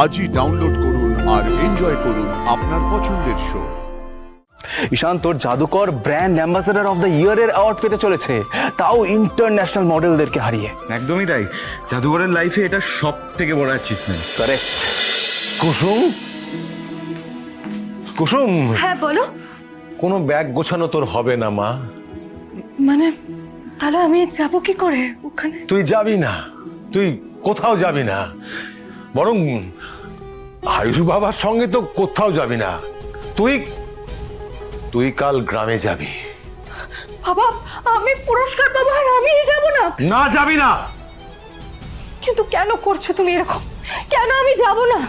আজই ডাউনলোড করুন আর এনজয় করুন আপনার পছন্দের শো। ঈশান, তোর জাদুকর ব্র্যান্ড অ্যাম্বাসেডর অফ দ্য ইয়ারের অ্যাওয়ার্ড পেতে চলেছে, তাও ইন্টারন্যাশনাল মডেলদেরকে হারিয়ে। একদমই তাই। জাদুঘরের লাইফে এটা সব থেকে বড় অ্যাচিভমেন্ট। কারেক্ট। কুসুম, কুসুম, হ্যাঁ বলো। কোনো ব্যাগ গোছানো তোর হবে না মা। মানে তাহলে আমি যাব কি করে ওখানে? তুই যাবি না, তুই কোথাও যাবি না, বরং আয়ুষ বাবার সঙ্গে তো কোথাও যাবি না। তুই তুই কাল গ্রামে যাবি। বাবা, আমি পুরস্কার পাবো আর আমি যাব না? না, যাবি না। কিন্তু কেন করছো তুমি এরকম? কেন আমি যাব না?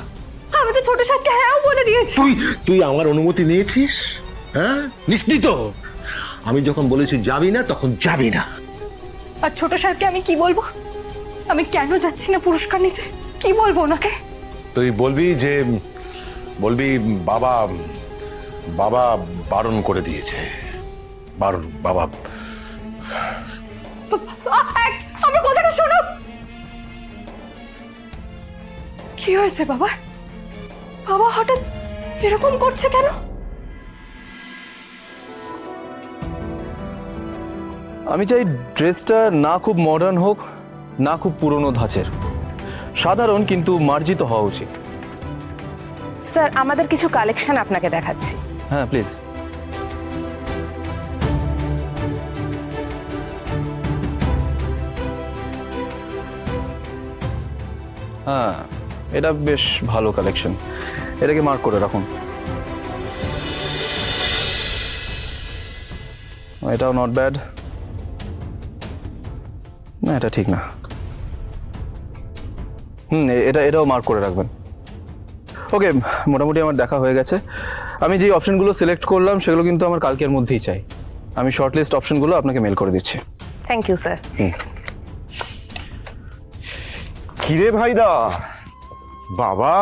আমি তো ছোট সাহেবকে হ্যাঁও বলে দিয়েছি। তুই আমার অনুমতি নিয়েছিস? হ্যাঁ, নিশ্চিত। আমি যখন বলেছি যাবি না, তখন যাবি না। আর ছোট সাহেবকে আমি কি বলবো? আমি কেন যাচ্ছি না পুরস্কার নিতে? কি বলবো ওনাকে? তুই বলবি যে বাবা বাবা বারণ করে দিয়েছে। বারণ, বাবা। আমার কথাটা শোনো। কি হয়েছে বাবা? বাবা হঠাৎ এরকম করছে কেন? আমি চাই ড্রেসটা না খুব মডার্ন হোক, না খুব পুরনো ধাঁচের, সাধারণ কিন্তু মার্জিত হওয়া উচিত। স্যার, আমাদের কিছু কালেকশন আপনাকে দেখাচ্ছি। হ্যাঁ প্লিজ। হ্যাঁ, এটা বেশ ভালো কালেকশন, এটাকে মার্ক করে রাখুন। এটাও নট ব্যাড। না, এটা ঠিক না। এটাও মার্ক করে রাখবেন। ওকে, মোটামুটি আমার দেখা হয়ে গেছে। আমি যে অপশনগুলো সিলেক্ট করলাম সেগুলো কিন্তু আমার কালকের মধ্যেই চাই। আমি শর্টলিস্ট অপশনগুলো আপনাকে মেল করে দিচ্ছি। Thank you sir. কিরে ভাইদা, বাবা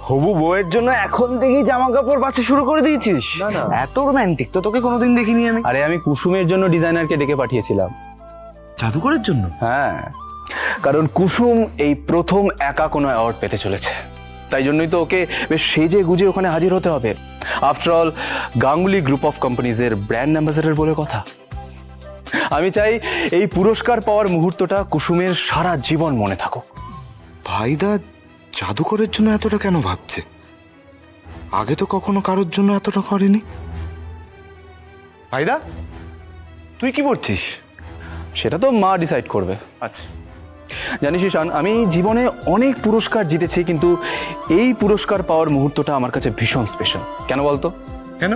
হবু বউয়ের জন্য এখন থেকেই জামা কাপড় বাছা শুরু করে দিয়েছিস? না, না। এত রোমান্টিক তো তোকে কোনোদিন দেখিনি আমি। আরে, আমি কুসুমের জন্য ডিজাইনারকে ডেকে পাঠিয়েছিলাম। জাদুঘরের জন্য? হ্যাঁ, কারণ কুসুম এই প্রথম একা কোনো অ্যাওয়ার্ড পেতে চলেছে, তাই জন্যই তো ওকে বেশ সেজে গুজে ওখানে হাজির হতে হবে। After all, Ganguly group of কোম্পানিজের ব্র্যান্ড অ্যাম্বাসেডর বলে কথা। আমি চাই এই পুরস্কার পাওয়ার মুহূর্তটা কুসুমের সারা জীবন মনে থাকুক। ভাইদা জাদুকরের জন্য এতটা কেন ভাবছে? আগে তো কখনো কারোর জন্য এতটা করেনি। ভাইদা, তুই কি করছিস? সেটা তো মা ডিসাইড করবে। আচ্ছা। জানিস ঈশান, আমি জীবনে অনেক পুরস্কার জিতেছি, কিন্তু এই পুরস্কার পাওয়ার মুহূর্তটা আমার কাছে ভীষণ স্পেশাল। কেন বলতো? কেন?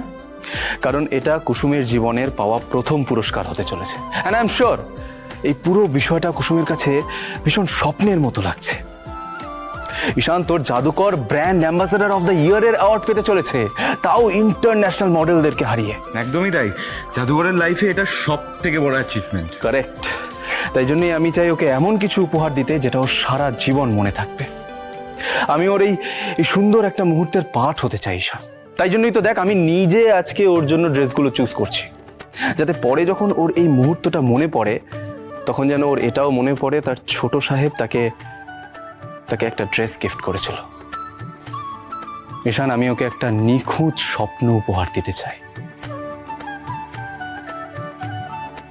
কারণ এটা কুসুমের জীবনের পাওয়া প্রথম পুরস্কার হতে চলেছে। অ্যান্ড আই এম শিওর এই পুরো বিষয়টা কুসুমের কাছে ভীষণ স্বপ্নের মতো লাগছে। ঈশান, তোর জাদুকর ব্র্যান্ড অ্যাম্বাসেডর অফ দ্য ইয়ারের অ্যাওয়ার্ড পেতে চলেছে, তাও ইন্টারন্যাশনাল মডেলদেরকে হারিয়ে। একদমই তাই। জাদুঘরের লাইফে এটা সব থেকে বড় অ্যাচিভমেন্ট। কারেক্ট। তাই জন্যই আমি চাই ওকে এমন কিছু উপহার দিতে যেটা ওর সারা জীবন মনে থাকবে। আমি ওর এই সুন্দর একটা মুহূর্তের পার্ট হতে চাই ঈশান। তাই জন্যই তো দেখ, আমি নিজে আজকে ওর জন্য ড্রেসগুলো চুজ করছি, যাতে পরে যখন ওর এই মুহূর্তটা মনে পড়ে, তখন যেন ওর এটাও মনে পড়ে তার ছোট সাহেব তাকে একটা ড্রেস গিফট করেছিল। ঈশান, আমি ওকে একটা নিখুঁত স্বপ্ন উপহার দিতে চাই।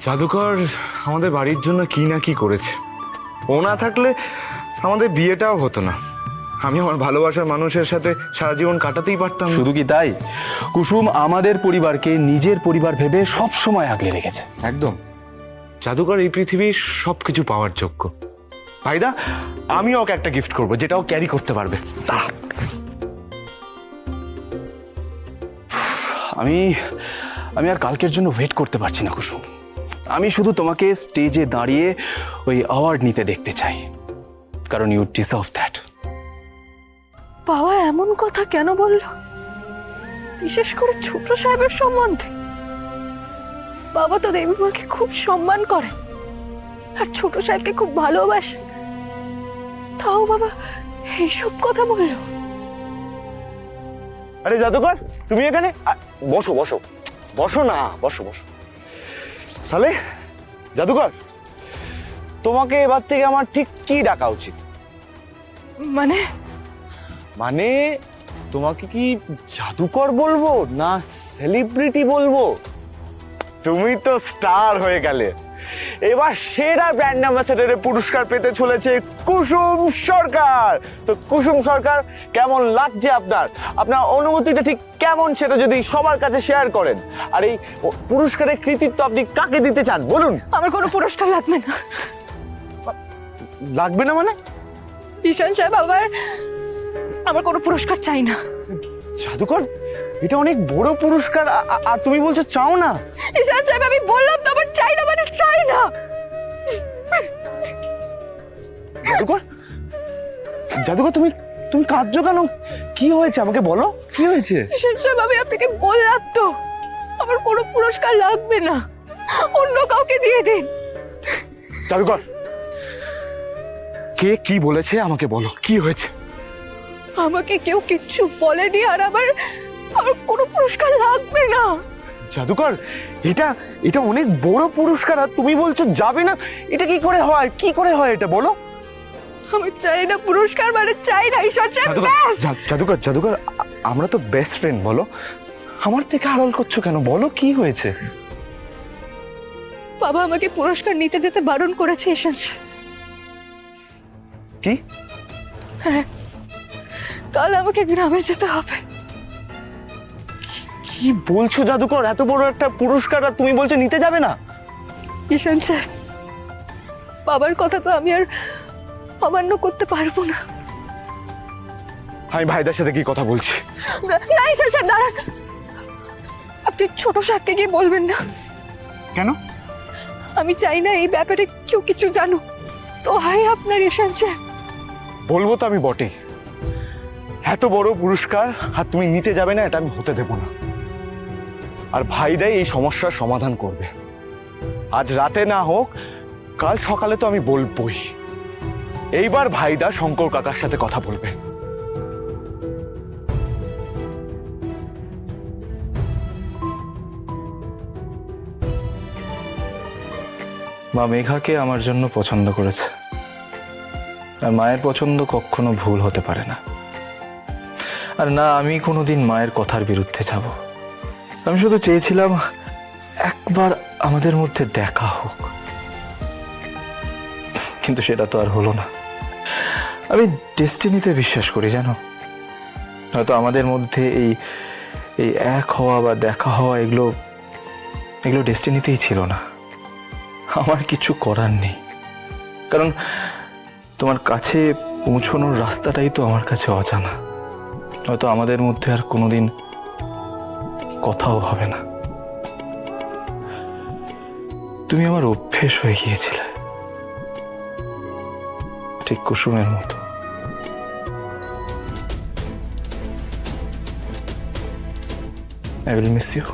জাদুকর আমাদের বাড়ির জন্য কি না কি করেছে। ও না থাকলে আমাদের বিয়েটাও হতো না। আমি আমার ভালোবাসার মানুষের সাথে সারা জীবন কাটাতেই পারতাম না। শুধু কি তাই, কুসুম আমাদের পরিবারকে নিজের পরিবার ভেবে সব সময় আগলে রেখেছে। একদম। জাদুকর এই পৃথিবীর সবকিছু পাওয়ার যোগ্য। ভাইদা, আমিও ওকে একটা গিফট করবো যেটা ও ক্যারি করতে পারবে। দাঁড়া। আমি আর কালকের জন্য ওয়েট করতে পারছি না কুসুম। আমি শুধু তোমাকে স্টেজে দাঁড়িয়ে ওই অ্যাওয়ার্ড নিতে দেখতে চাই, কারণ ইউ ডিজার্ভ দ্যাট। বাবা এমন কথা কেন বললো, বিশেষ করে ছোট সাহেবের সম্বন্ধে? বাবা তো দেবীমাকে খুব সম্মান করে আর ছোট সাহেবকে খুব ভালোবাসে, তাও বাবা এইসব কথা বললো। আরে জাদুকর, তুমি এখানে? বসো বসো বসো না, বসো বসো। তাহলে জাদুকর, তোমাকে এবার থেকে আমার ঠিক কি ডাকা উচিত? মানে মানে তোমাকে কি জাদুকর বলবো না সেলিব্রিটি বলবো? তুমি তো স্টার হয়ে গেলে। এবার সেরা ব্র্যান্ড অ্যাম্বাসেডারের পুরস্কার পেতে চলেছে কুসুম সরকার। তো কুসুম সরকার, কেমন লাগছে আপনার? আপনার অনুভূতিটা ঠিক কেমন সেটা যদি সবার কাছে শেয়ার করেন। আর এই পুরস্কারের কৃতিত্ব আপনি কাকে দিতে চান বলুন। আমার কোনো পুরস্কার লাগবে না। লাগবে না মানে? ঈশান সাহেব, আমার কোনো পুরস্কার চাই না। জাদুকর, এটা অনেক বড় পুরস্কার, আর তুমি বলছো চাও না? ঈশান সাহেব, আমি বললাম তো আমার চাই না মানে চাই না। জাদুকর, জাদুকর, তুমি তুমি কাঁদছো কেন? কি হয়েছে আমাকে বলো, কি হয়েছে? ঈশান সাহেব, আমি আপনাকে বললাম তো আমার কোনো পুরস্কার লাগবে না, অন্য কাউকে দিয়ে দিন। জাদুকর, কে কি বলেছে আমাকে বলো, কি হয়েছে? আমাকে কেউ কিচ্ছু বলেনি, আর আমার কোনো পুরস্কার লাগবে না। জাদুকর, এটা এটা অনেক বড় পুরস্কার, আর তুমি বলছো যাবে না? এটা কি করে হয়, কি করে হয় এটা বলো? আমি চাই না পুরস্কার, মানে চাই না। ঈশান সাহেব, ব্যাস। জাদুকর, জাদুকর, আমরা তো বেস্ট ফ্রেন্ড, বলো আমার থেকে আড়াল করছো কেন, বলো কি হয়েছে? বাবা আমাকে পুরস্কার নিতে যেতে বারণ করেছে ঈশান সাহেব। কি? হ্যাঁ, কাল আমাকে গ্রামে যেতে হবে। কি বলছো জাদুকর, এত বড় একটা পুরস্কার আর তুমি বলছো নিতে যাবে না? ঈশান সাহেব, বাবার কথা তো আমি আর অমান্য করতে পারবো না। আমি ভাইদের সাথে কি কথা বলছি। না ঈশান সাহেব, দাঁড়ান। আপনি ছোট সাহেবকে গিয়ে বলবেন না। কেন? আমি চাই না এই ব্যাপারে কেউ কিছু জানুক। তো হয় আপনার ঈশান সাহেব। বলবো তো আমি বটে, এত বড় পুরস্কার আর তুমি নিতে যাবে না, এটা আমি হতে দেব না। আর ভাইদাই এই সমস্যার সমাধান করবে। আজ রাতে না হোক, কাল সকালে তো আমি বলবই। এইবার ভাইদা শঙ্কর কাকার সাথে কথা বলবে। মা মেঘাকে আমার জন্য পছন্দ করেছে, আর মায়ের পছন্দ কখনো ভুল হতে পারে না। আর না, আমি কোনোদিন মায়ের কথার বিরুদ্ধে যাব। আমি শুধু চেয়েছিলাম একবার আমাদের মধ্যে দেখা হোক, কিন্তু সেটা তো আর হলো না। আমি ডেস্টিনিতে বিশ্বাস করি, জানো। হয়তো আমাদের মধ্যে এই এই এক হওয়া বা দেখা হওয়া এগুলো ডেস্টিনিতেই ছিল না। আমার কিছু করার নেই, কারণ তোমার কাছে পৌঁছানোর রাস্তাটাই তো আমার কাছে অজানা। হয়তো আমাদের মধ্যে আর কোনোদিন কথাও হবে না। তুমি আমার অভ্যেস হয়ে গিয়েছিলে, ঠিক কুসুমের মতো। I will miss you.